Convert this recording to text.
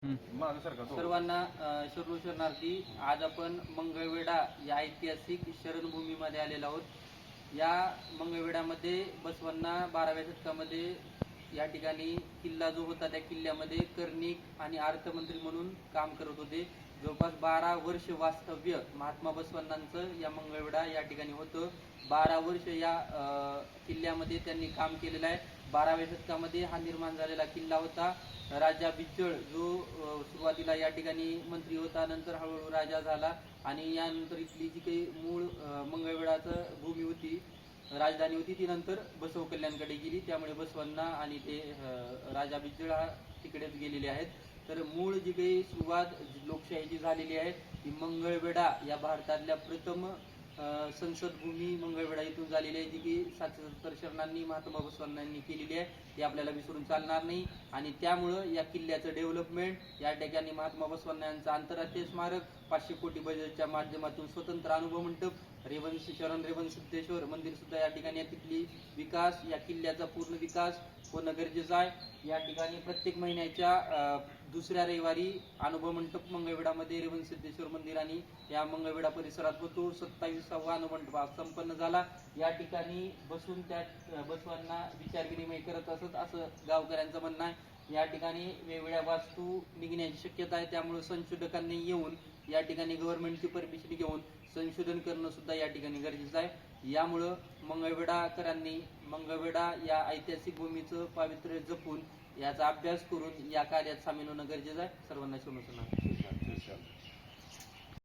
सर्वांना शरणू शरणार्थी. आज आपण मंगळवेढा या ऐतिहासिक शरणभूमीमध्ये आलेलो आहोत. या मंगळवेढ्यामध्ये बसवांना 12व्या शतकामध्ये या ठिकाणी किल्ला जो होता त्या किल्ल्यामध्ये कर्णिक आणि अर्थमंत्री म्हणून काम करत होते. जवळपास 12 वर्ष वास्तव्य महात्मा बसवण्णांचं या मंगळवेढा या ठिकाणी होतं. 12 वर्ष या किल्ल्यामध्ये त्यांनी काम केलेलं आहे. 12व्या शतकामध्ये हा निर्माण झालेला किल्ला होता. राजा बिज्जळ जो सुरुवातीला या ठिकाणी मंत्री होता, नंतर हळूहळू राजा झाला आणि यानंतर इथली जी काही मूळ मंगळवेढाचं भूमी होती, राजधानी होती, ती नंतर बसव कल्याणकडे गेली. त्यामुळे बसवांना आणि ते राजा बिज्जळ हा तिकडेच गेलेले आहेत. तर मूळ जी काही सुरुवात लोकशाहीची झालेली आहे ती मंगळवेढा या भारतातल्या प्रथम संसद भूमी मंगळवेढा इथून झालेली आहे, जी की 770 शरणांनी महात्मा बसवांनी केलेली आहे. ती आपल्याला विसरून चालणार नाही. आणि त्यामुळं या किल्ल्याचं डेव्हलपमेंट, या ठिकाणी महात्मा बसवांचं आंतरराष्ट्रीय स्मारक, 500 कोटी बजेटच्या माध्यमातून स्वतंत्र अनुभव मंडप, रेवन सिद्धेश्वर मंदिर सुद्धा या ठिकाणी, तिथली विकास, या किल्ल्याचा पूर्ण विकास होणं गरजेचं आहे. या ठिकाणी प्रत्येक महिन्याच्या दुसऱ्या रविवारी अनुभव मंडप मंगळवेढामध्ये रेवन सिद्धेश्वर मंदिर आणि या मंगळवेढा परिसरात होतो. 27वा अनुभव मंडप संपन्न झाला. या ठिकाणी बसून त्या बसवांना विचारविनिमय करत असत असं गावकऱ्यांचं म्हणणं आहे. या ठिकाणी वेगवेगळ्या वास्तू निघण्याची शक्यता आहे. त्यामुळे संशोधकांनी येऊन या ठिकाणी गव्हर्नमेंटची परमिशन घेऊन संशोधन करणं सुद्धा या ठिकाणी गरजेचं आहे. यामुळं मंगळवेढाकरांनी मंगळवेढा या ऐतिहासिक भूमीचं पावित्र्य जपून याचा अभ्यास करून या कार्यात सामील होणं गरजेचं आहे. सर्वांना शुभेच्छा.